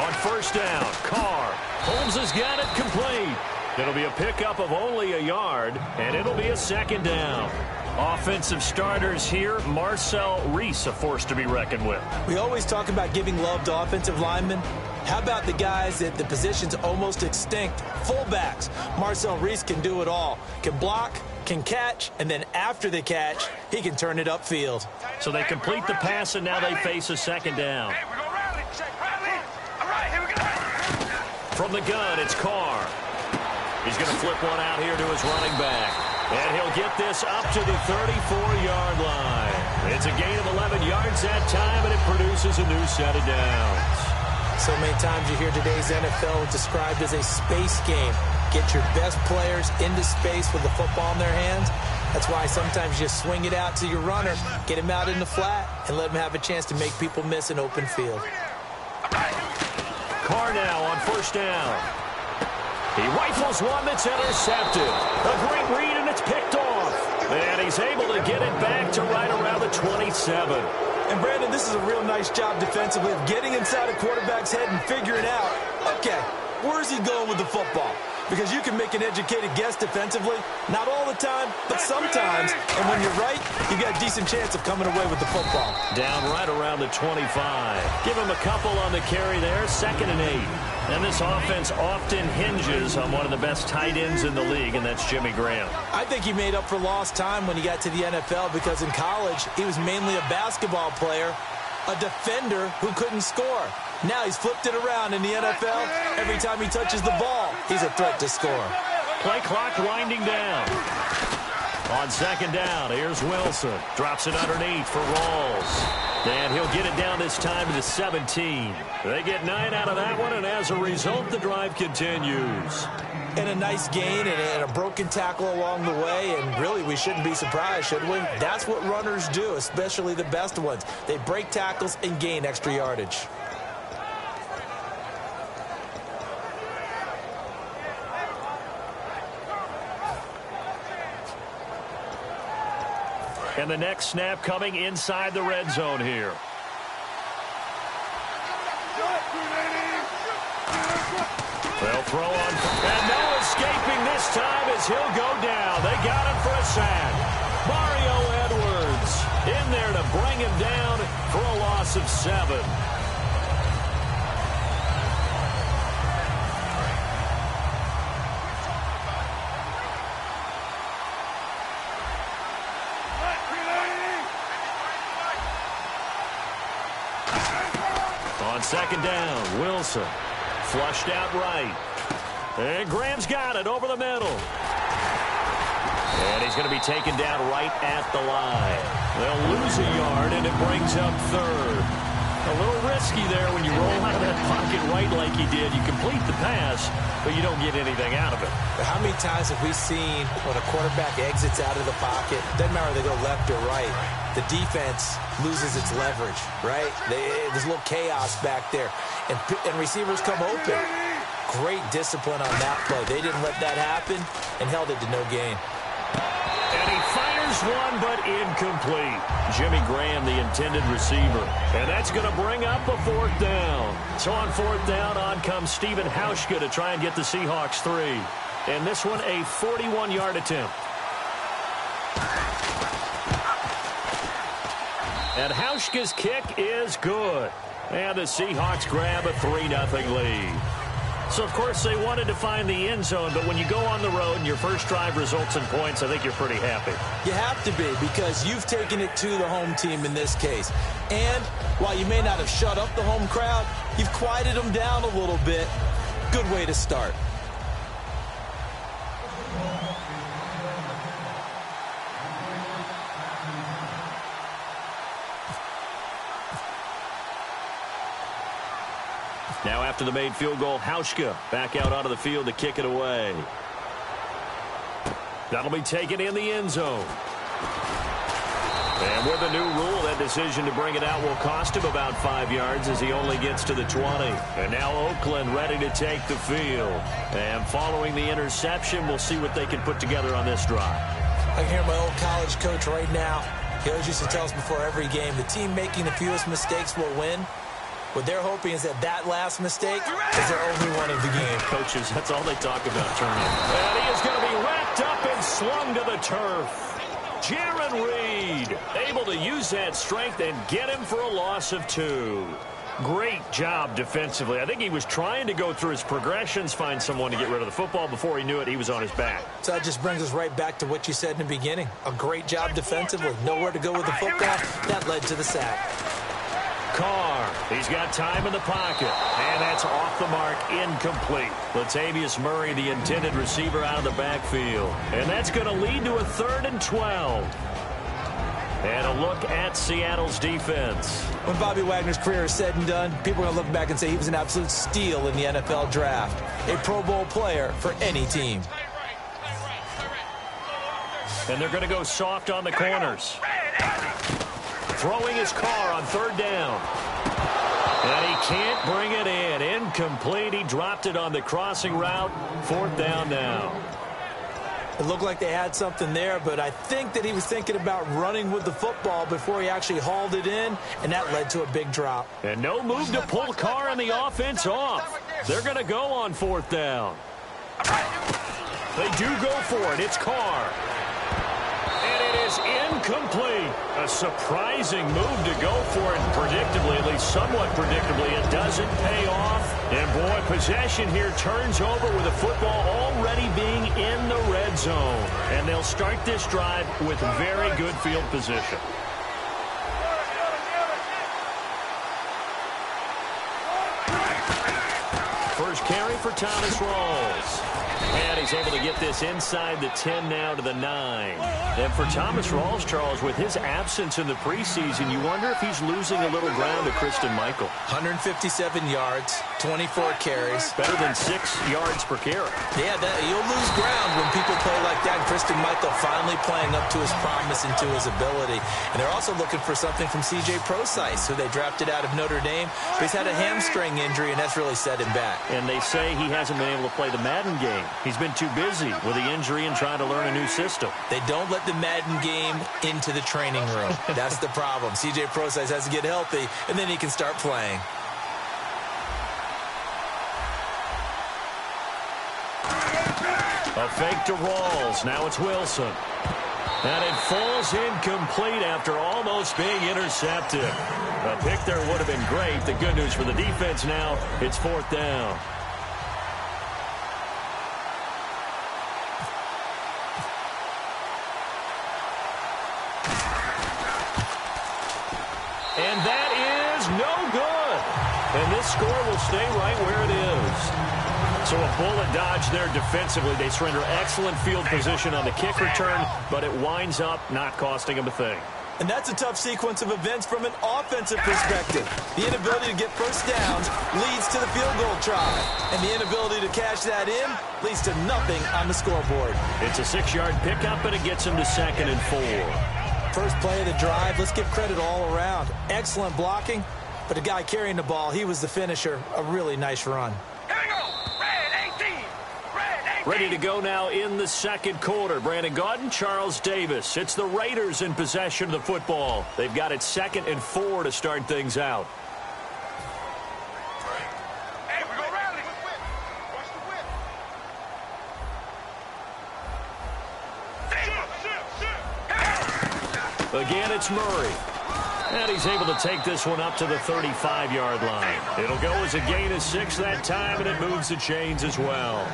On first down, Carr. Holmes has got it complete. It'll be a pickup of only a yard, and it'll be a second down. Offensive starters here, Marcel Reese, a force to be reckoned with. We always talk about giving love to offensive linemen. How about the guys at the position's almost extinct? Fullbacks. Marcel Reese can do it all. Can block, can catch, and then after the catch, he can turn it upfield. So they complete the pass, and now they face a second down. From the gun, it's Carr. He's going to flip one out here to his running back. And he'll get this up to the 34-yard line. It's a gain of 11 yards that time, and it produces a new set of downs. So many times you hear today's NFL described as a space game. Get your best players into space with the football in their hands. That's why sometimes you just swing it out to your runner, get him out in the flat, and let him have a chance to make people miss an open field. Carr now on first down. He rifles one that's intercepted. A great read, and it's picked off. And he's able to get it back to right around the 27. And, Brandon, this is a real nice job defensively of getting inside a quarterback's head and figuring out, okay, where's he going with the football? Because you can make an educated guess defensively. Not all the time, but sometimes. And when you're right, you got a decent chance of coming away with the football. Down right around the 25. Give him a couple on the carry there, 2nd and 8. And this offense often hinges on one of the best tight ends in the league, and that's Jimmy Graham. I think he made up for lost time when he got to the NFL because in college, he was mainly a basketball player, a defender who couldn't score. Now he's flipped it around in the NFL. Every time he touches the ball, he's a threat to score. Play clock winding down. On second down, here's Wilson. Drops it underneath for Rawls. And he'll get it down this time to the 17. They get 9 out of that one, and as a result, the drive continues. And a nice gain and a broken tackle along the way, and really we shouldn't be surprised, should we? That's what runners do, especially the best ones. They break tackles and gain extra yardage. And the next snap coming inside the red zone here. They'll throw on, and no escaping this time as he'll go down. They got him for a sack. Mario Edwards in there to bring him down for a loss of 7. On second down, Wilson. Flushed out right. And Graham's got it over the middle. And he's going to be taken down right at the line. They'll lose a yard, and it brings up 3rd. A little risky there when you roll out of that pocket right like he did. You complete the pass, but you don't get anything out of it. But how many times have we seen when a quarterback exits out of the pocket, doesn't matter if they go left or right, the defense loses its leverage, right? There's a little chaos back there, and receivers come open. Great discipline on that play. They didn't let that happen and held it to no gain. And he fires one, but incomplete. Jimmy Graham, the intended receiver. And that's going to bring up a 4th down. So on 4th down, on comes Stephen Hauschka to try and get the Seahawks 3. And this one, a 41-yard attempt. And Hauschka's kick is good. And the Seahawks grab a 3-0 lead. So, of course, they wanted to find the end zone, but when you go on the road and your first drive results in points, I think you're pretty happy. You have to be, because you've taken it to the home team in this case. And while you may not have shut up the home crowd, you've quieted them down a little bit. Good way to start. Now after the made field goal, Hauschka back out onto the field to kick it away. That'll be taken in the end zone. And with a new rule, that decision to bring it out will cost him about 5 yards as he only gets to the 20. And now Oakland ready to take the field. And following the interception, we'll see what they can put together on this drive. I can hear my old college coach right now. He always used to tell us before every game, the team making the fewest mistakes will win. What they're hoping is that last mistake is their only one of the game. Coaches, that's all they talk about, turning. And he is going to be wrapped up and slung to the turf. Jaron Reed able to use that strength and get him for a loss of 2. Great job defensively. I think he was trying to go through his progressions, find someone to get rid of the football. Before he knew it, he was on his back. So that just brings us right back to what you said in the beginning. A great job defensively. Nowhere to go with the football. That led to the sack. Carr, he's got time in the pocket, and that's off the mark, incomplete. Latavius Murray, the intended receiver, out of the backfield. And that's going to lead to a 3rd and 12. And a look at Seattle's defense. When Bobby Wagner's career is said and done, people are going to look back and say he was an absolute steal in the NFL draft. A Pro Bowl player for any team. And they're going to go soft on the corners. Throwing his Carr on 3rd down. And he can't bring it in. Incomplete. He dropped it on the crossing route. 4th down now. It looked like they had something there, but I think that he was thinking about running with the football before he actually hauled it in, and that led to a big drop. And no move to pull Carr and the offense off. They're going to go on 4th down. They do go for it. It's Carr. And it is incomplete. A surprising move to go for it predictably, at least somewhat predictably. It doesn't pay off. And, boy, possession here turns over with the football already being in the red zone. And they'll start this drive with very good field position. First carry for Thomas Rawls. And he's able to get this inside the 10 now to the 9. And for Thomas Rawls, Charles, with his absence in the preseason, you wonder if he's losing a little ground to Christian Michael. 157 yards, 24 carries. Better than 6 yards per carry. Yeah, you'll lose ground when people play like that. Christian Michael finally playing up to his promise and to his ability. And they're also looking for something from C.J. Prosise, who they drafted out of Notre Dame. But he's had a hamstring injury, and that's really set him back. And they say he hasn't been able to play the Madden game. He's been too busy with the injury and trying to learn a new system. They don't let the Madden game into the training room. That's the problem. C.J. Prosise has to get healthy, and then he can start playing. A fake to Rawls. Now it's Wilson. And it falls incomplete after almost being intercepted. A pick there would have been great. The good news for the defense now, it's 4th down. And that is no good. And this score will stay right where it is. So a bullet dodge there defensively. They surrender excellent field position on the kick return, but it winds up not costing them a thing. And that's a tough sequence of events from an offensive perspective. The inability to get first downs leads to the field goal try. And the inability to cash that in leads to nothing on the scoreboard. It's a 6-yard pickup, and it gets them to 2nd and 4. First play of the drive, let's give credit all around. Excellent blocking, but the guy carrying the ball, he was the finisher. A really nice run. Ready to go now in the 2nd quarter. Brandon Gaudin, Charles Davis. It's the Raiders in possession of the football. They've got it 2nd and 4 to start things out. Again, it's Murray. And he's able to take this one up to the 35-yard line. It'll go as a gain of 6 that time, and it moves the chains as well.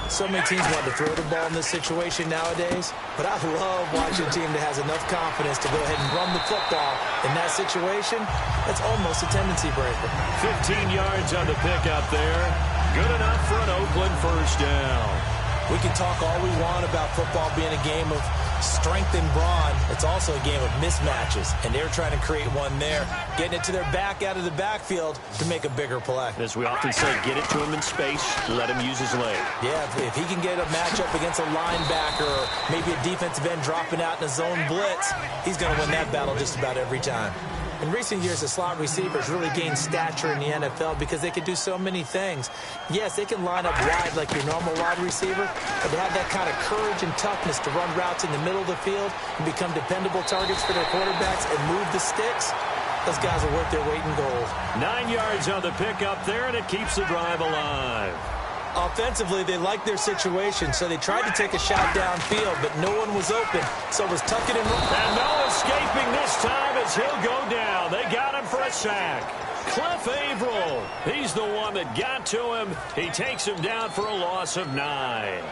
So many teams want to throw the ball in this situation nowadays, but I love watching a team that has enough confidence to go ahead and run the football. In that situation, that's almost a tendency breaker. 15 yards on the pickup there. Good enough for an Oakland first down. We can talk all we want about football being a game of strength and brawn. It's also a game of mismatches, and they're trying to create one there, getting it to their back out of the backfield to make a bigger play. As we often say, get it to him in space, let him use his leg. Yeah, if he can get a matchup against a linebacker or maybe a defensive end dropping out in a zone blitz, he's going to win that battle just about every time. In recent years, the slot receivers really gained stature in the NFL because they can do so many things. Yes, they can line up wide like your normal wide receiver, but they have that kind of courage and toughness to run routes in the middle of the field and become dependable targets for their quarterbacks and move the sticks. Those guys are worth their weight in gold. 9 yards on the pickup there, and it keeps the drive alive. Offensively, they liked their situation, so they tried to take a shot downfield, but no one was open, so it was tuck it and run. And no escaping this time as he'll go down. They got him for a sack. Cliff Averill, he's the one that got to him. He takes him down for a loss of 9.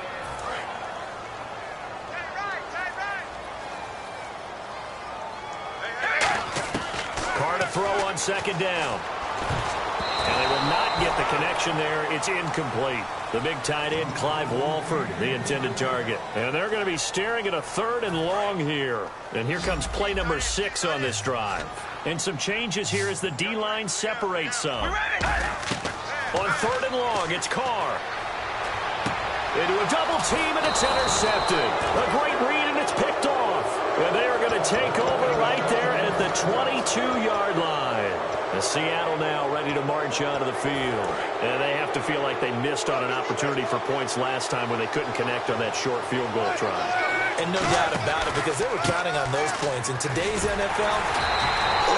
Carr to throw on second down. And they will not get the connection there. It's incomplete. The big tight end, Clive Walford, the intended target. And they're going to be staring at a 3rd and long here. And here comes play number 6 on this drive. And some changes here as the D-line separates some. On 3rd and long, it's Carr. Into a double team, and it's intercepted. A great read, and it's picked off. And they are going to take over right there at the 22-yard line. And Seattle now ready to march onto the field. And they have to feel like they missed on an opportunity for points last time when they couldn't connect on that short field goal try. And no doubt about it, because they were counting on those points. In today's NFL,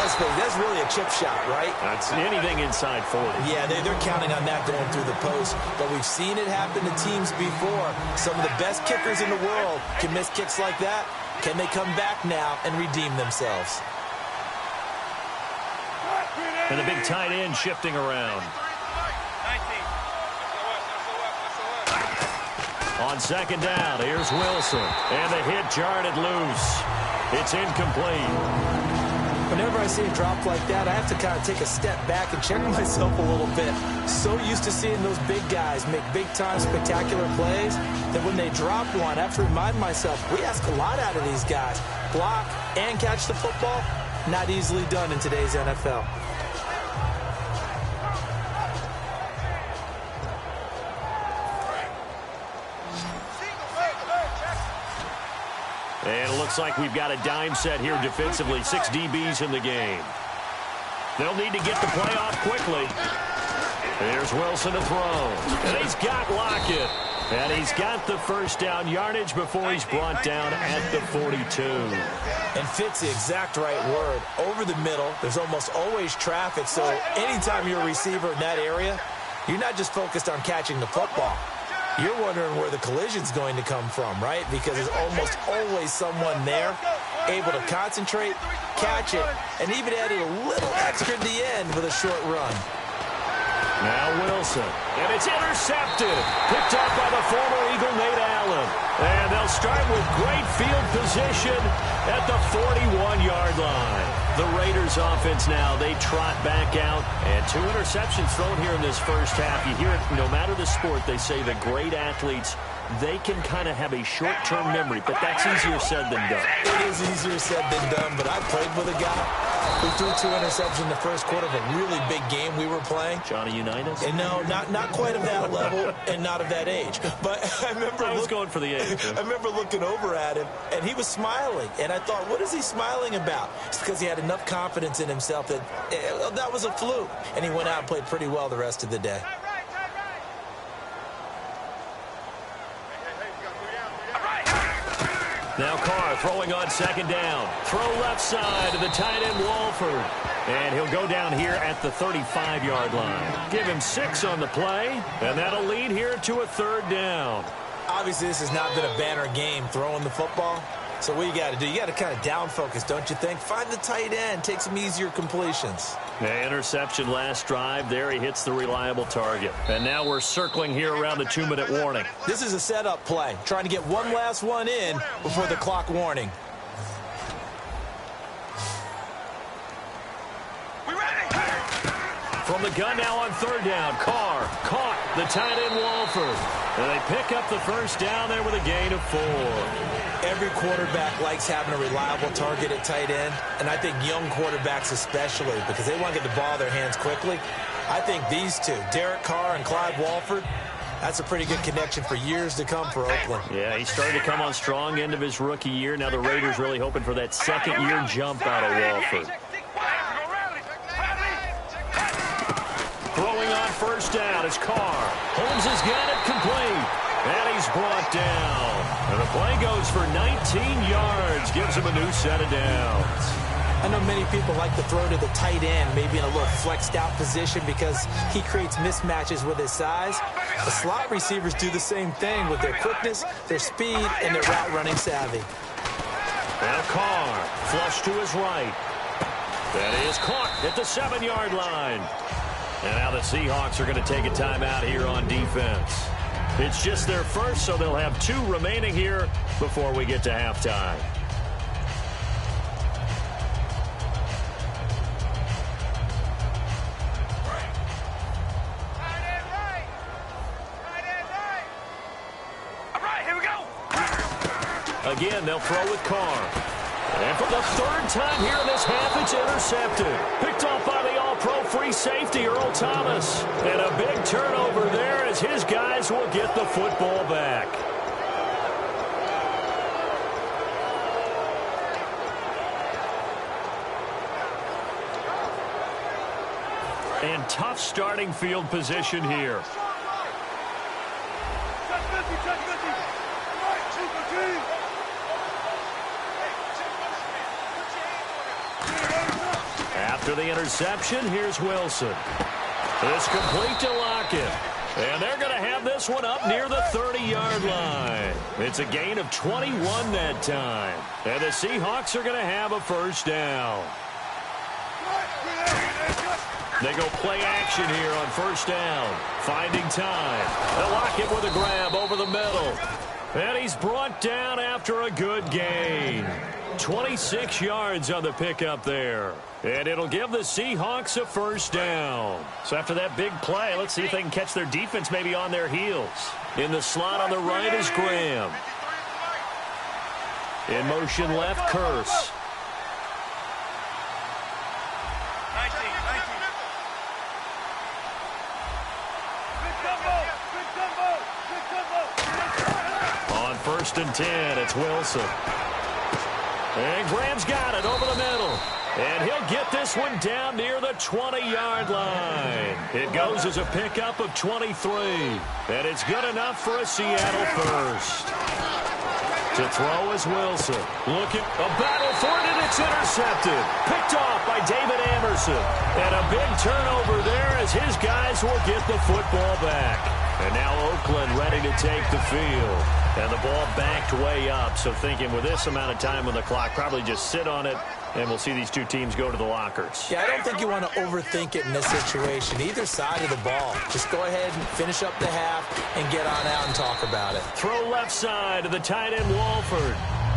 that's really a chip shot, right? That's anything inside 40. Yeah, they're counting on that going through the post. But we've seen it happen to teams before. Some of the best kickers in the world can miss kicks like that. Can they come back now and redeem themselves? And the big tight end shifting around. On second down, here's Wilson. And the hit jarred loose. It's incomplete. Whenever I see a drop like that, I have to kind of take a step back and check myself a little bit. So used to seeing those big guys make big-time spectacular plays that when they drop one, I have to remind myself, we ask a lot out of these guys. Block and catch the football, not easily done in today's NFL. And it looks like we've got a dime set here defensively. 6 DBs in the game. They'll need to get the play off quickly. Here's Wilson to throw. And he's got Lockett. And he's got the first down yardage before he's brought down at the 42. And fits the exact right word. Over the middle, there's almost always traffic. So anytime you're a receiver in that area, you're not just focused on catching the football. You're wondering where the collision's going to come from, right? Because there's almost always someone there able to concentrate, catch it, and even added a little extra at the end with a short run. Now Wilson, and it's intercepted. Picked up by the former Eagle, Nate Allen. And they'll start with great field position at the 41-yard line. The Raiders offense now, they trot back out. And 2 interceptions thrown here in this first half. You hear it, no matter the sport, they say the great athletes, they can kind of have a short-term memory, but that's easier said than done. It is easier said than done, but I played with a guy who threw 2 interceptions in the first quarter of a really big game we were playing. Johnny Unitas? And no, not quite of that level and not of that age. But I was going for the age. I remember looking over at him, and he was smiling. And I thought, what is he smiling about? It's because he had enough confidence in himself that that was a fluke. And he went out and played pretty well the rest of the day. Now Carr throwing on second down. Throw left side to the tight end Walford. And he'll go down here at the 35-yard line. Give him 6 on the play, and that'll lead here to a 3rd down. Obviously, this has not been a banner game throwing the football. So what you got to do, you got to kind of down focus, don't you think? Find the tight end, take some easier completions. The interception last drive. There he hits the reliable target. And now we're circling here around the 2-minute warning. This is a setup play, trying to get one last one in before the clock warning. From the gun now on 3rd down. Carr caught the tight end Walford. And they pick up the first down there with a gain of 4. Every quarterback likes having a reliable target at tight end, and I think young quarterbacks especially, because they want to get the ball in their hands quickly. I think these two, Derek Carr and Clive Walford, that's a pretty good connection for years to come for Oakland. Yeah, he started to come on strong end of his rookie year. Now the Raiders really hoping for that second-year jump out of Walford. Throwing on first down is Carr. Holmes has got it complete. And he's brought down. And the play goes for 19 yards. Gives him a new set of downs. I know many people like to throw to the tight end, maybe in a little flexed out position because he creates mismatches with his size. The slot receivers do the same thing with their quickness, their speed, and their route running savvy. Now Carr, flush to his right. That is caught at the 7-yard line. And now the Seahawks are going to take a timeout here on defense. It's just their first, so they'll have 2 remaining here before we get to halftime. Again, they'll throw with Carr. And for the 3rd time here in this half, it's intercepted. Picked off by the all-pro free safety, Earl Thomas. And a big turnover there as his guys will get the football back. And tough starting field position here. After the interception, here's Wilson. It's complete to Lockett. And they're going to have this one up near the 30-yard line. It's a gain of 21 that time. And the Seahawks are going to have a first down. They go play action here on first down. Finding time. And Lockett with a grab over the middle. And he's brought down after a good gain. 26 yards on the pickup there. And it'll give the Seahawks a first down. So after that big play, let's see if they can catch their defense maybe on their heels. In the slot on the right is Graham. In motion left, Curse. On 1st and 10, it's Wilson. And Graham's got it over the middle. And he'll get this one down near the 20-yard line. It goes as a pickup of 23. And it's good enough for a Seattle first. To throw is Wilson. Looking, a battle for it, and it's intercepted. Picked off by David Anderson. And a big turnover there as his guys will get the football back. And now Oakland ready to take the field. And the ball backed way up. So thinking with this amount of time on the clock, probably just sit on it, and we'll see these 2 teams go to the lockers. Yeah, I don't think you want to overthink it in this situation. Either side of the ball. Just go ahead and finish up the half and get on out and talk about it. Throw left side to the tight end, Walford.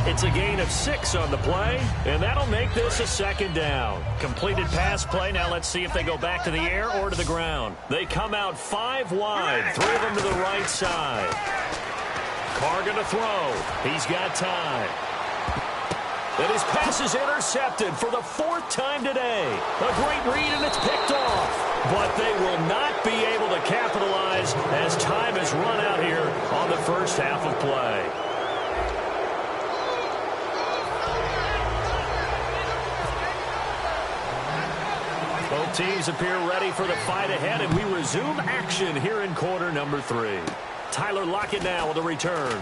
It's a gain of 6 on the play, and that'll make this a 2nd down. Completed pass play. Now let's see if they go back to the air or to the ground. They come out 5 wide, 3 of them to the right side. Carr going to throw. He's got time. And his pass is intercepted for the 4th time today. A great read, and it's picked off. But they will not be able to capitalize as time has run out here on the first half of play. Both teams appear ready for the fight ahead, and we resume action here in quarter number 3. Tyler Lockett now with a return.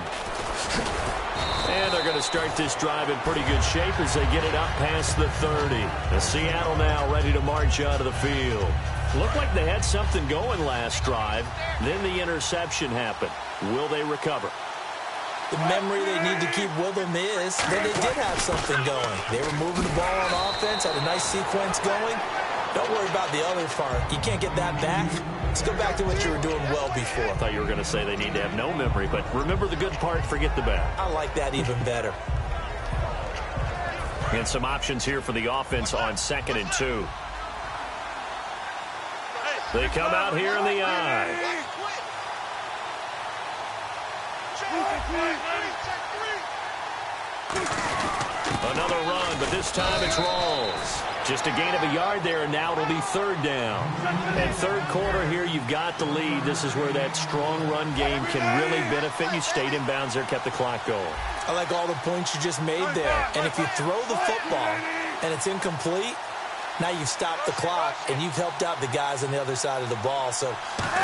And they're going to start this drive in pretty good shape as they get it up past the 30. And Seattle now ready to march out of the field. Looked like they had something going last drive. Then the interception happened. Will they recover? The memory they need to keep with them is that they did have something going. They were moving the ball on offense, had a nice sequence going. Don't worry about the other part. You can't get that back. Let's go back to what you were doing well before. I thought you were going to say they need to have no memory, but remember the good part, forget the bad. I like that even better. And some options here for the offense on 2nd and 2. They come out here in the eye. Another run, but this time it's Rawls. Just a gain of a yard there, and now it'll be 3rd down. And 3rd quarter here, you've got the lead. This is where that strong run game can really benefit you. Stayed in bounds there, kept the clock going. I like all the points you just made there. And if you throw the football and it's incomplete, now you've stopped the clock, and you've helped out the guys on the other side of the ball. So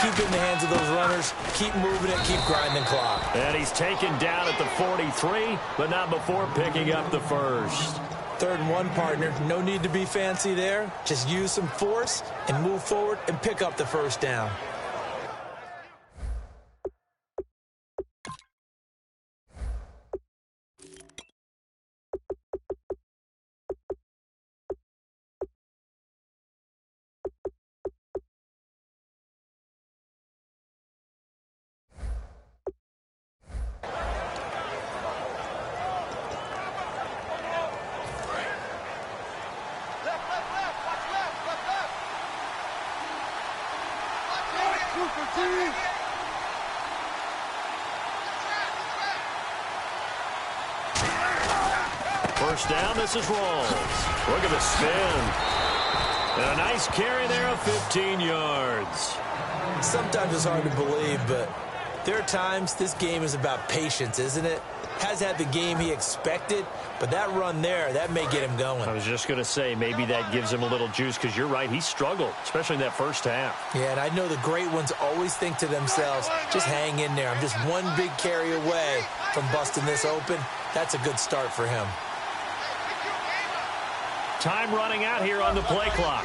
keep it in the hands of those runners. Keep moving it. Keep grinding clock. And he's taken down at the 43, but not before picking up the first. 3rd and 1, partner. No need to be fancy there. Just use some force and move forward and pick up the first down. First down, this is Rawls. Look at the spin. And a nice carry there of 15 yards. Sometimes it's hard to believe, but there are times this game is about patience, isn't it? Has had the game he expected, but that run there, that may get him going. I was just going to say, maybe that gives him a little juice, because you're right, he struggled, especially in that first half. Yeah, and I know the great ones always think to themselves, just hang in there. I'm just one big carry away from busting this open. That's a good start for him. Time running out here on the play clock.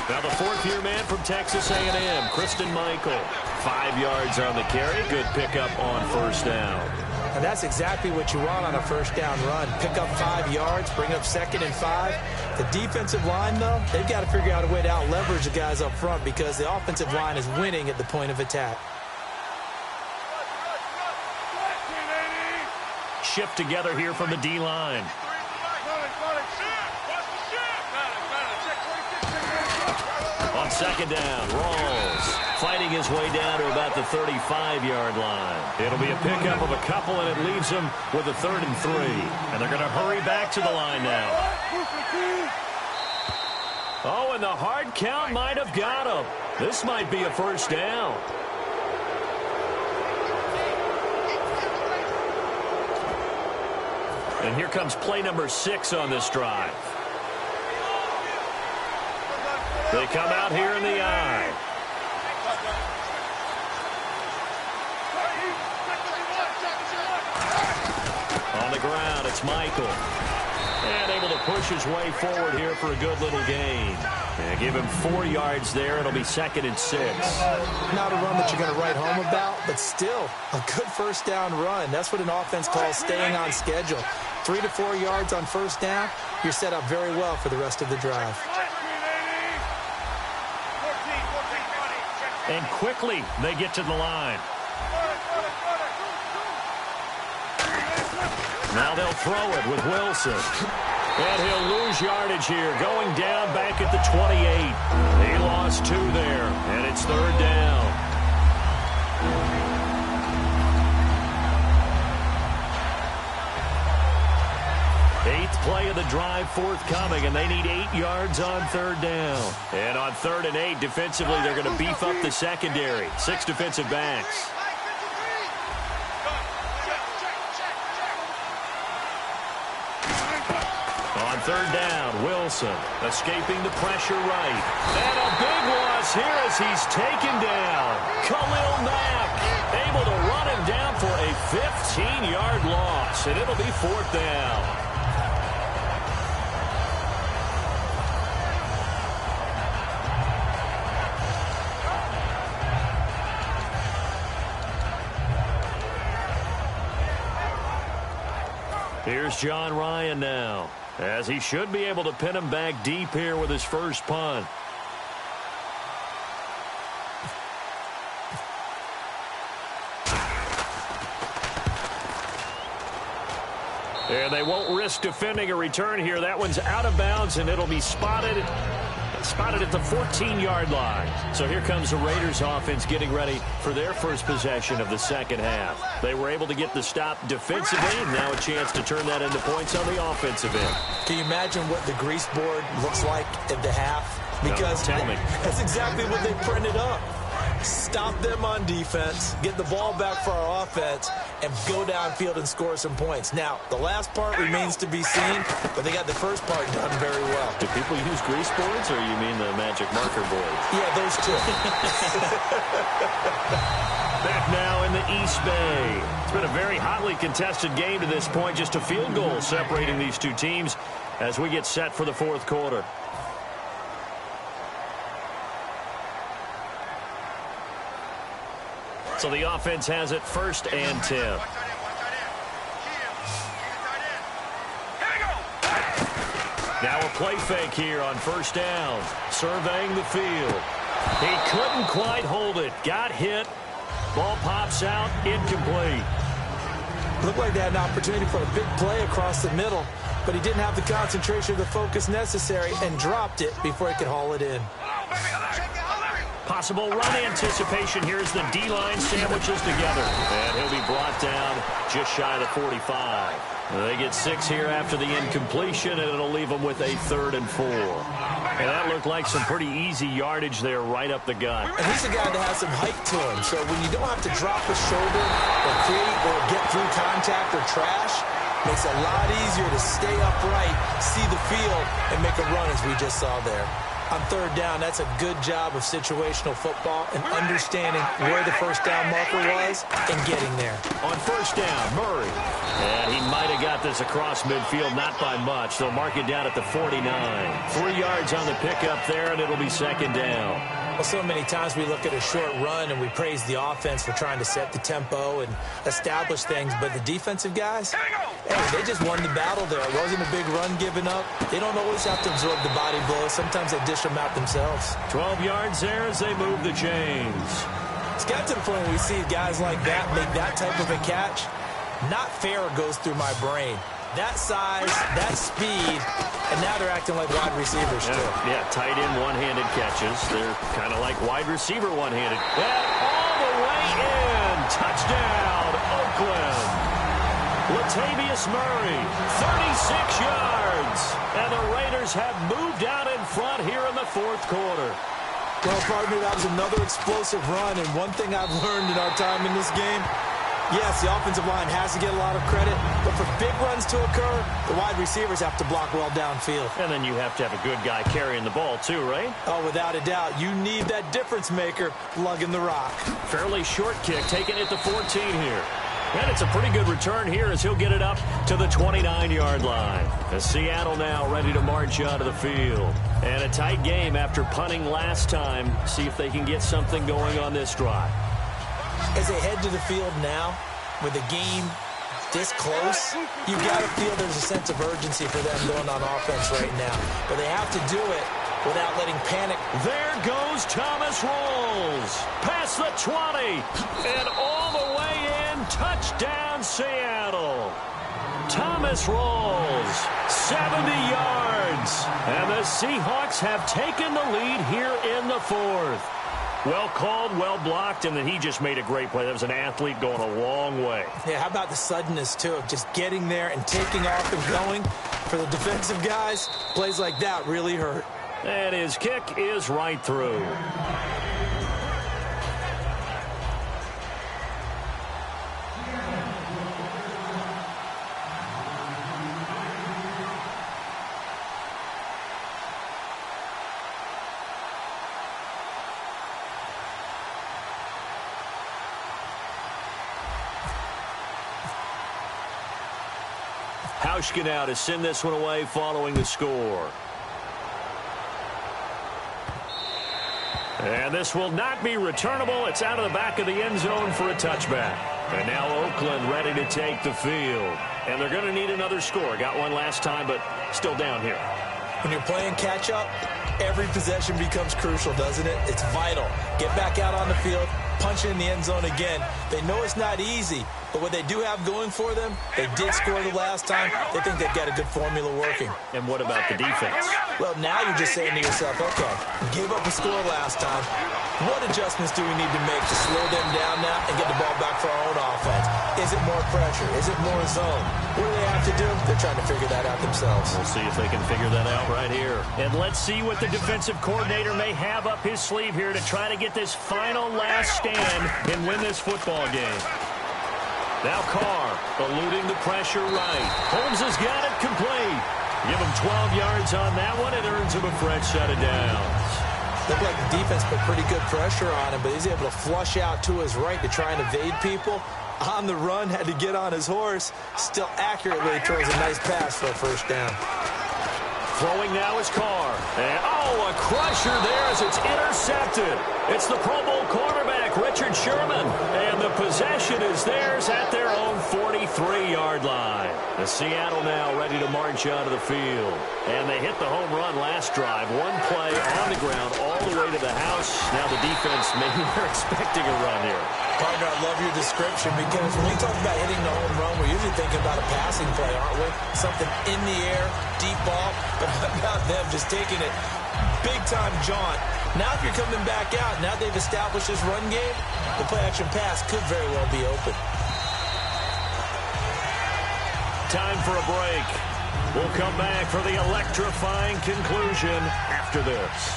Now the 4th-year man from Texas A&M, Christine Michael. 5 yards on the carry. Good pickup on first down. And that's exactly what you want on a first down run. Pick up 5 yards, bring up 2nd and 5. The defensive line, though, they've got to figure out a way to out-leverage the guys up front because the offensive line is winning at the point of attack. Shift together here from the D-line. On 2nd down, Rawls fighting his way down to about the 35-yard line. It'll be a pickup of a couple, and it leaves him with a 3rd and 3. And they're going to hurry back to the line now. Oh, and the hard count might have got him. This might be a first down. And here comes play number 6 on this drive. They come out here in the I. On the ground, it's Michael. And able to push his way forward here for a good little gain. And give him 4 yards there. It'll be 2nd and 6. Not a run that you're going to write home about, but still a good first down run. That's what an offense calls staying on schedule. 3 to 4 yards on first down, you're set up very well for the rest of the drive. And quickly, they get to the line. Now they'll throw it with Wilson. And he'll lose yardage here, going down back at the 28. He lost 2 there, and it's 3rd down. Eighth play of the drive forthcoming, and they need 8 yards on 3rd down. And on 3rd and 8, defensively, they're going to beef up the secondary. 6 defensive backs. On 3rd down, Wilson escaping the pressure right. And a big loss here as he's taken down. Khalil Mack able to run him down for a 15-yard loss, and it'll be 4th down. Here's John Ryan now, as he should be able to pin him back deep here with his first punt. And they won't risk defending a return here. That one's out of bounds, and it'll be spotted at the 14-yard line. So here comes the Raiders offense getting ready for their first possession of the second half. They were able to get the stop defensively, and now a chance to turn that into points on the offensive end. Can you imagine what the grease board looks like at the half? Because no, tell me. That's exactly what they printed up. Stop them on defense, get the ball back for our offense, and go downfield and score some points. Now, the last part remains to be seen, but they got the first part done very well. Do people use grease boards, or you mean the magic marker board? Yeah, those two. Back now in the East Bay. It's been a very hotly contested game to this point. Just a field goal separating these two teams as we get set for the fourth quarter. So the offense has it 1st and 10. Now a play fake here on 1st down. Surveying the field. He couldn't quite hold it. Got hit. Ball pops out. Incomplete. Looked like they had an opportunity for a big play across the middle, but he didn't have the concentration or the focus necessary and dropped it before he could haul it in. Possible run anticipation. Here's the D-line sandwiches together. And he'll be brought down just shy of the 45. They get 6 here after the incompletion, and it'll leave them with a 3rd and 4. And that looked like some pretty easy yardage there right up the gut. And he's a guy that has some height to him, so when you don't have to drop a shoulder or create or get through contact or trash, makes it a lot easier to stay upright, see the field, and make a run as we just saw there. On 3rd down, that's a good job of situational football and understanding where the 1st down marker was and getting there. On 1st down, Murray. And he might have got this across midfield, not by much. They'll mark it down at the 49. 3 yards on the pickup there, and it'll be 2nd down. Well, so many times we look at a short run and we praise the offense for trying to set the tempo and establish things, but the defensive guys, hey, they just won the battle there. It wasn't a big run given up. They don't always have to absorb the body blows. Sometimes they dish them out themselves. 12 yards there as they move the chains. It's got to the point where we see guys like that make that type of a catch. Not fair goes through my brain. That size, that speed, and now they're acting like wide receivers, too. Yeah, tight end one-handed catches. They're kind of like wide receiver one-handed. And all the way in. Touchdown, Oakland. Latavius Murray, 36 yards. And the Raiders have moved out in front here in the 4th quarter. Well, partner, that was another explosive run, and one thing I've learned in our time in this game, yes, the offensive line has to get a lot of credit, but for big runs to occur, the wide receivers have to block well downfield. And then you have to have a good guy carrying the ball too, right? Oh, without a doubt. You need that difference maker lugging the rock. Fairly short kick, taking it to 14 here. And it's a pretty good return here as he'll get it up to the 29-yard line. As Seattle now ready to march out of the field. And a tight game after punting last time. See if they can get something going on this drive. As they head to the field now, with the game this close, you got to feel there's a sense of urgency for them going on offense right now. But they have to do it without letting panic. There goes Thomas Rolls. Past the 20. And all the way in. Touchdown, Seattle. Thomas Rolls, 70 yards. And the Seahawks have taken the lead here in the 4th. Well called, well blocked, and then he just made a great play. That was an athlete going a long way. Yeah, how about the suddenness, too, of just getting there and taking off and going? For the defensive guys, plays like that really hurt. And his kick is right through. Hauschka now to send this one away following the score. And this will not be returnable. It's out of the back of the end zone for a touchback. And now Oakland ready to take the field. And they're going to need another score. Got one last time, but still down here. When you're playing catch-up, every possession becomes crucial, doesn't it? It's vital. Get back out on the field, punch in the end zone again. They know it's not easy, but what they do have going for them, they did score the last time. They think they've got a good formula working. And what about the defense? Well, now you're just saying to yourself, okay, gave up a score last time. What adjustments do we need to make to slow them down now and get the ball back for our own offense? Is it more pressure? Is it more zone? What do they have to do? They're trying to figure that out themselves. We'll see if they can figure that out right here. And let's see what the defensive coordinator may have up his sleeve here to try to get this final last stand and win this football game. Now Carr eluding the pressure right. Holmes has got it complete. Give him 12 yards on that one. It earns him a fresh set of downs. Looked like the defense put pretty good pressure on him, but he's able to flush out to his right to try and evade people. On the run, had to get on his horse. Still accurately throws a nice pass for a first down. Throwing now is Carr. And, a crusher there as it's intercepted. It's the Pro Bowl quarterback, Richard Sherman. And the possession is theirs at their own 43-yard line. The Seattle now ready to march out of the field. And they hit the home run last drive. One play on the ground all the way to the house. Now the defense, maybe they're expecting a run here. Partner, I love your description because when we talk about hitting the home run, we're usually thinking about a passing play, aren't we? Something in the air, deep ball, but how about them just taking it big-time jaunt. Now if you're coming back out, now they've established this run game, the play-action pass could very well be open. Time for a break. We'll come back for the electrifying conclusion after this.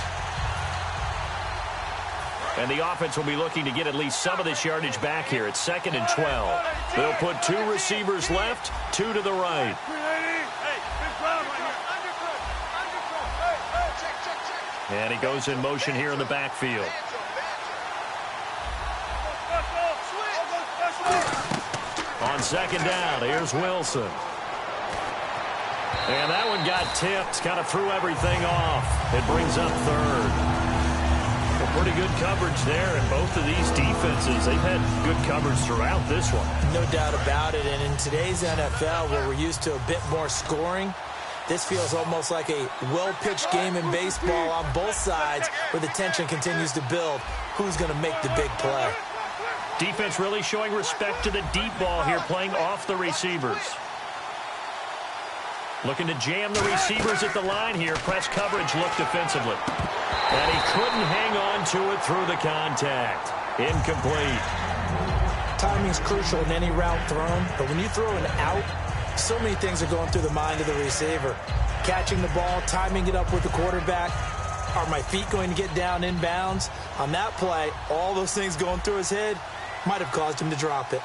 And the offense will be looking to get at least some of this yardage back here. It's 2nd and 12. They'll put 2 receivers left, 2 to the right. And he goes in motion here in the backfield. On 2nd down, here's Wilson. And that one got tipped, kind of threw everything off. It brings up 3rd. Pretty good coverage there, and both of these defenses, they've had good coverage throughout this one. No doubt about it, and in today's NFL, where we're used to a bit more scoring, this feels almost like a well-pitched game in baseball on both sides, where the tension continues to build. Who's going to make the big play? Defense really showing respect to the deep ball here, playing off the receivers. Looking to jam the receivers at the line here. Press coverage look defensively. And he couldn't hang on to it through the contact. Incomplete. Timing's crucial in any route thrown, but when you throw an out, so many things are going through the mind of the receiver. Catching the ball, timing it up with the quarterback. Are my feet going to get down in bounds? On that play, all those things going through his head might have caused him to drop it.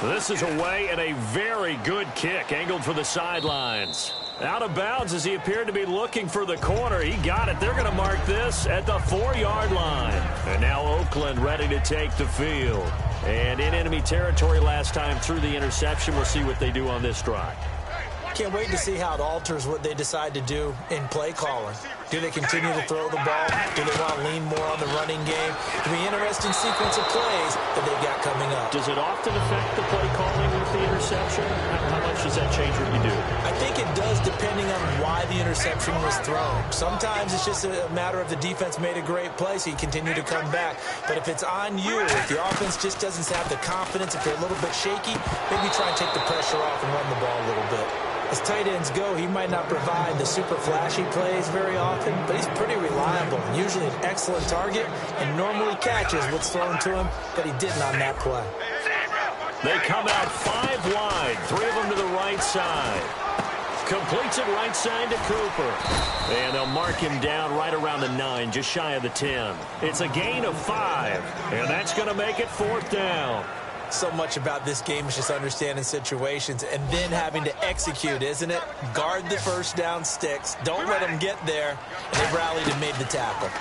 This is away and a very good kick, angled for the sidelines. Out of bounds as he appeared to be looking for the corner. He got it. They're going to mark this at the 4-yard line. And now Oakland ready to take the field. And in enemy territory last time through the interception. We'll see what they do on this drive. Can't wait to see how it alters what they decide to do in play calling. Do they continue to throw the ball? Do they want to lean more on the running game? It'll be an interesting sequence of plays that they've got coming up. Does it often affect the play calling with the interception? How much does that change what you do? I think it does depending on why the interception was thrown. Sometimes it's just a matter of the defense made a great play, so you continue to come back. But if it's on you, if the offense just doesn't have the confidence, if they're a little bit shaky, maybe try and take the pressure off and run the ball a little bit. As tight ends go, he might not provide the super flashy plays very often, but he's pretty reliable, usually an excellent target, and normally catches what's thrown to him, but he didn't on that play. They come out 5 wide, 3 of them to the right side. Completes it right side to Cooper. And they'll mark him down right around the 9, just shy of the 10. It's a gain of 5, and that's going to make it 4th down. So much about this game is just understanding situations and then having to execute, isn't it? Guard the first down sticks. Don't let them get there. And they rallied and made the tackle.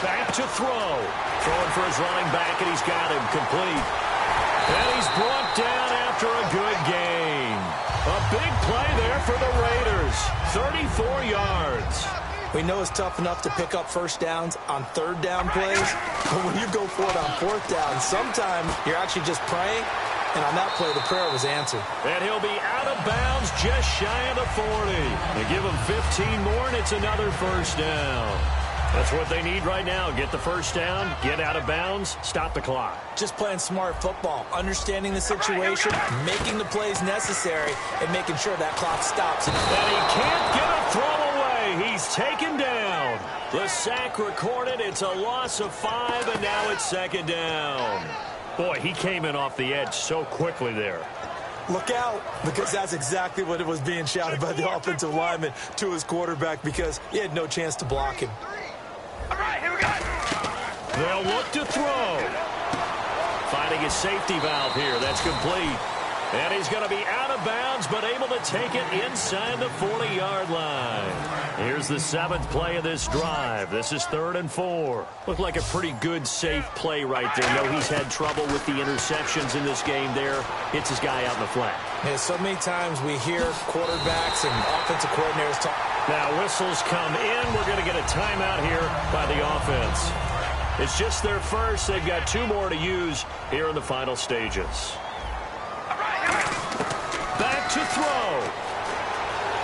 Back to throw. Throwing for his running back, and he's got him complete. And he's brought down after a good gain. A big play there for the Raiders. 34 yards. We know it's tough enough to pick up first downs on 3rd down plays, but when you go for it on 4th down, sometimes you're actually just praying, and on that play, the prayer was answered. And he'll be out of bounds just shy of the 40. They give him 15 more, and it's another first down. That's what they need right now. Get the first down, get out of bounds, stop the clock. Just playing smart football, understanding the situation, making the plays necessary, and making sure that clock stops. And he can't get a throw away. He's taken down. The sack recorded. It's a loss of 5, and now it's 2nd down. Boy, he came in off the edge so quickly there. Look out, because that's exactly what it was being shouted by the offensive lineman to his quarterback, because he had no chance to block him. All right, here we go. They'll look to throw. Finding a safety valve here. That's complete. And he's going to be out of bounds, but able to take it inside the 40-yard line. Here's the 7th play of this drive. This is 3rd and 4. Looked like a pretty good, safe play right there. No, he's had trouble with the interceptions in this game there. Hits his guy out in the flat. Yeah, so many times we hear quarterbacks and offensive coordinators talk. Now whistles come in. We're going to get a timeout here by the offense. It's just their first. They've got 2 more to use here in the final stages. Back to throw.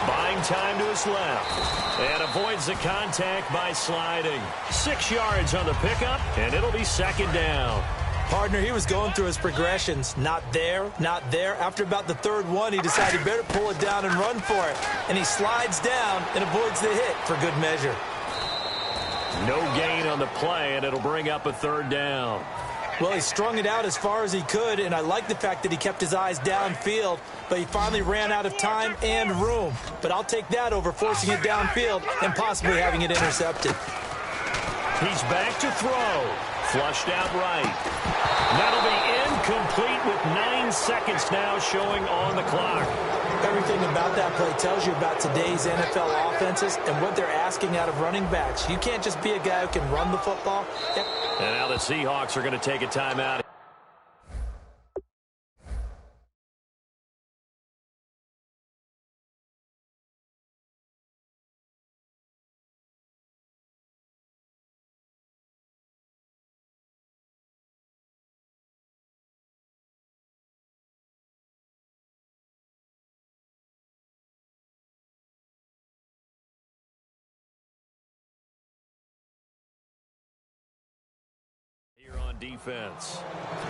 Buying time to his left. And avoids the contact by sliding. 6 yards on the pickup, and it'll be 2nd down. Partner, he was going through his progressions. Not there, not there. After about the 3rd one, he decided he better pull it down and run for it. And he slides down and avoids the hit for good measure. No gain on the play, and it'll bring up a 3rd down. Well, he strung it out as far as he could, and I like the fact that he kept his eyes downfield, but he finally ran out of time and room. But I'll take that over forcing it downfield and possibly having it intercepted. He's back to throw. Flushed out right. That'll be incomplete with 9 seconds now showing on the clock. Everything about that play tells you about today's NFL offenses and what they're asking out of running backs. You can't just be a guy who can run the football. And now the Seahawks are going to take a timeout. Defense.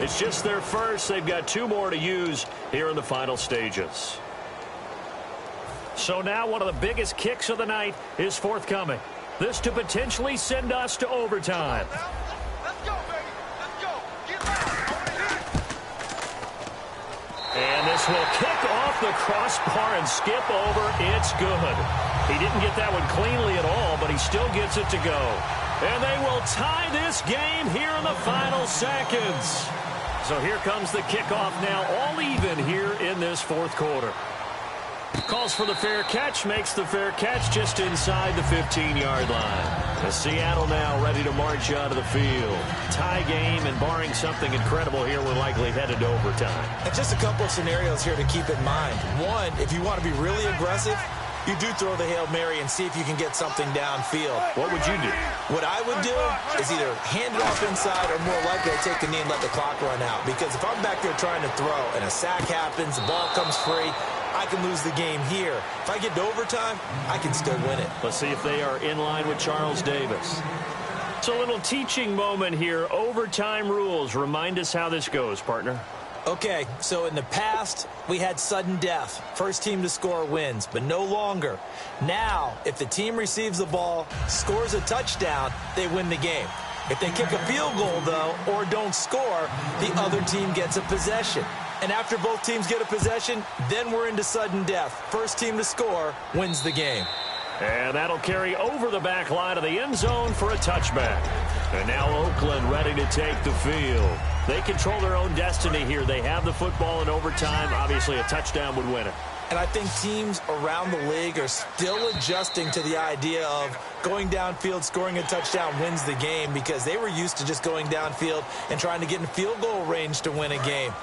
It's just their first. They've got 2 more to use here in the final stages. So now one of the biggest kicks of the night is forthcoming. This to potentially send us to overtime. Let's go, baby. Let's go. Get loud. And this will kick off the crossbar and skip over. It's good. He didn't get that one cleanly at all, but he still gets it to go. And they will tie this game here in the final seconds. So here comes the kickoff now, all even here in this 4th quarter. Calls for the fair catch, makes the fair catch just inside the 15-yard line. The Seattle now ready to march out of the field. Tie game, and barring something incredible here, we're likely headed to overtime. And just a couple of scenarios here to keep in mind. One, if you want to be really aggressive, you do throw the Hail Mary and see if you can get something downfield. What would you do? What I would do is either hand it off inside or more likely I take the knee and let the clock run out. Because if I'm back there trying to throw and a sack happens, the ball comes free, I can lose the game here. If I get to overtime, I can still win it. Let's see if they are in line with Charles Davis. It's a little teaching moment here. Overtime rules. Remind us how this goes, partner. Okay, so in the past, we had sudden death. First team to score wins, but no longer. Now, if the team receives the ball, scores a touchdown, they win the game. If they kick a field goal, though, or don't score, the other team gets a possession. And after both teams get a possession, then we're into sudden death. First team to score wins the game. And that'll carry over the back line of the end zone for a touchback. And now Oakland ready to take the field. They control their own destiny here. They have the football in overtime. Obviously, a touchdown would win it. And I think teams around the league are still adjusting to the idea of going downfield, scoring a touchdown wins the game, because they were used to just going downfield and trying to get in field goal range to win a game.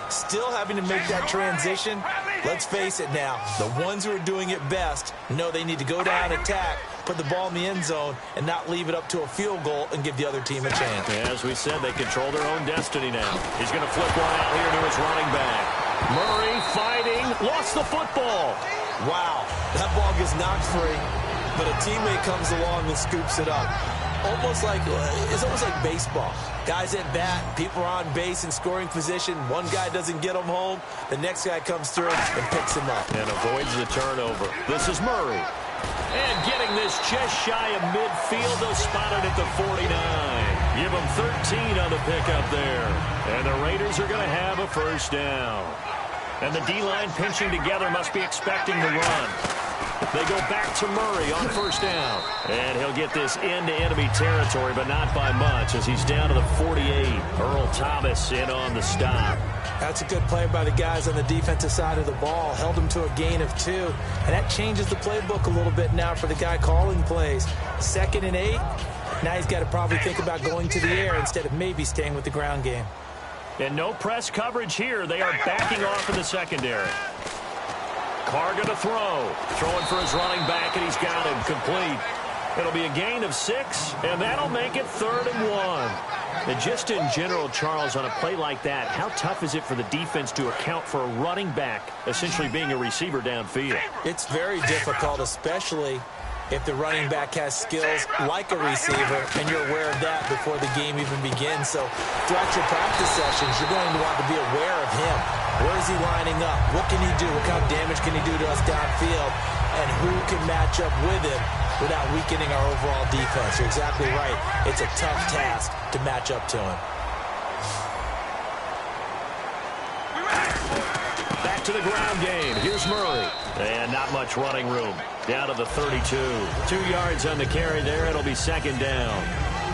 Still having to make that transition. Let's face it now, the ones who are doing it best know they need to go down, attack, put the ball in the end zone, and not leave it up to a field goal and give the other team a chance. As we said, they control their own destiny now. He's going to flip one out here to his running back. Murray fighting, lost the football. Wow, that ball gets knocked free, but a teammate comes along and scoops it up. It's almost like baseball. Guys at bat, people are on base in scoring position. One guy doesn't get him home. The next guy comes through and picks him up. And avoids the turnover. This is Murray. And getting this just shy of midfield. They'll spot it at the 49. Give them 13 on the pickup there. And the Raiders are going to have a first down. And the D-line pinching together, must be expecting the run. They go back to Murray on first down. And he'll get this into enemy territory, but not by much as he's down to the 48. Earl Thomas in on the stop. That's a good play by the guys on the defensive side of the ball. Held him to a gain of 2. And that changes the playbook a little bit now for the guy calling plays. 2nd and 8. Now he's got to probably think about going to the air instead of maybe staying with the ground game. And no press coverage here. They are backing off in the secondary. Carr going to throw. Throwing for his running back, and he's got him complete. It'll be a gain of 6, and that'll make it 3rd and 1. And just in general, Charles, on a play like that, how tough is it for the defense to account for a running back essentially being a receiver downfield? It's very difficult, especially if the running back has skills like a receiver, and you're aware of that before the game even begins. So throughout your practice sessions, you're going to want to be aware of him. Where is he lining up? What can he do? What kind of damage can he do to us downfield? And who can match up with him without weakening our overall defense? You're exactly right. It's a tough task to match up to him. Back to the ground game. Here's Murray. And not much running room. Down to the 32. 2 yards on the carry there. It'll be 2nd down.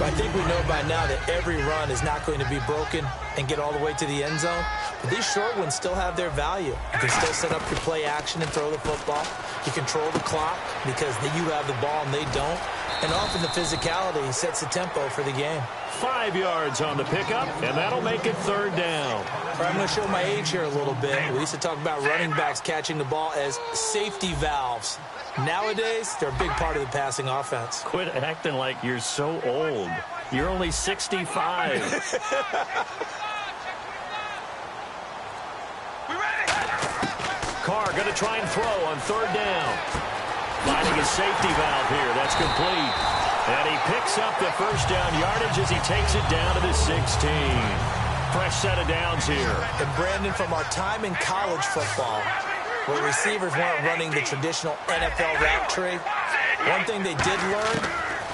I think we know by now that every run is not going to be broken and get all the way to the end zone. But these short ones still have their value. You can still set up your play action and throw the football. You control the clock because you have the ball and they don't. And often the physicality sets the tempo for the game. 5 yards on the pickup, and that'll make it 3rd down. All right, I'm going to show my age here a little bit. We used to talk about running backs catching the ball as safety valves. Nowadays, they're a big part of the passing offense. Quit acting like you're so old. You're only 65. Carr going to try and throw on 3rd down. Finding his safety valve here. That's complete. And he picks up the first down yardage as he takes it down to the 16. Fresh set of downs here. And Brandon, from our time in college football, where receivers weren't running the traditional NFL route tree, one thing they did learn,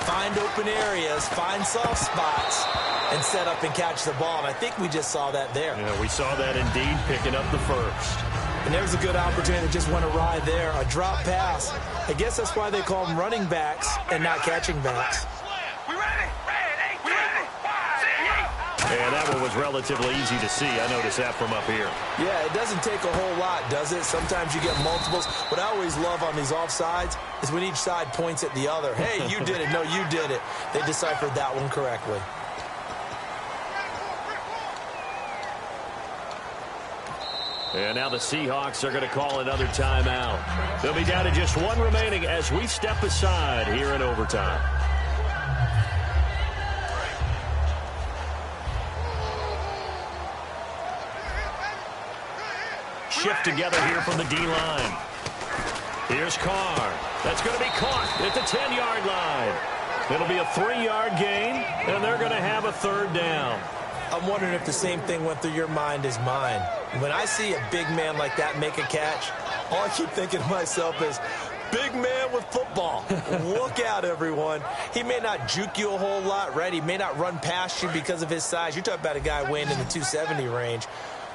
find open areas, find soft spots, and set up and catch the ball. And I think we just saw that there. Yeah, we saw that indeed, picking up the first. And there's a good opportunity that just went awry there. A drop pass. I guess that's why they call them running backs and not catching backs. And that one was relatively easy to see. I noticed that from up here. Yeah, it doesn't take a whole lot, does it? Sometimes you get multiples. What I always love on these offsides is when each side points at the other. Hey, you did it. No, you did it. They deciphered that one correctly. And now the Seahawks are going to call another timeout. They'll be down to just 1 remaining as we step aside here in overtime. Shift together here from the D-line. Here's Carr. That's going to be caught at the 10-yard line. It'll be a 3-yard gain, and they're going to have a 3rd down. I'm wondering if the same thing went through your mind as mine. When I see a big man like that make a catch, all I keep thinking to myself is, big man with football. Look out, everyone. He may not juke you a whole lot, right? He may not run past you because of his size. You're talking about a guy weighing in the 270 range.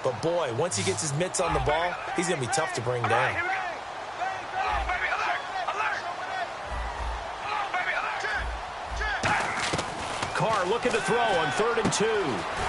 But, boy, once he gets his mitts on the ball, he's going to be tough to bring down. Carr looking to throw on 3rd and 2.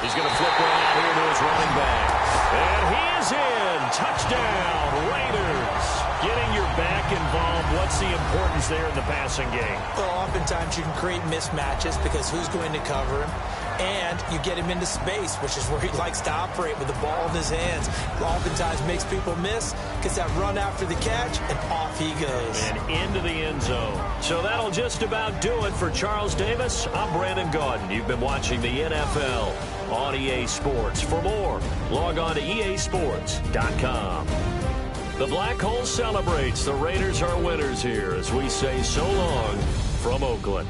He's going to flip one out here to his running back. And he is in. Touchdown, Raiders. Getting your back involved. What's the importance there in the passing game? Well, oftentimes you can create mismatches because who's going to cover him? And you get him into space, which is where he likes to operate with the ball in his hands. Oftentimes makes people miss, gets that run after the catch, and off he goes. And into the end zone. So that'll just about do it for Charles Davis. I'm Brandon Gaudin. You've been watching the NFL on EA Sports. For more, log on to easports.com. The Black Hole celebrates. The Raiders are winners here as we say so long from Oakland.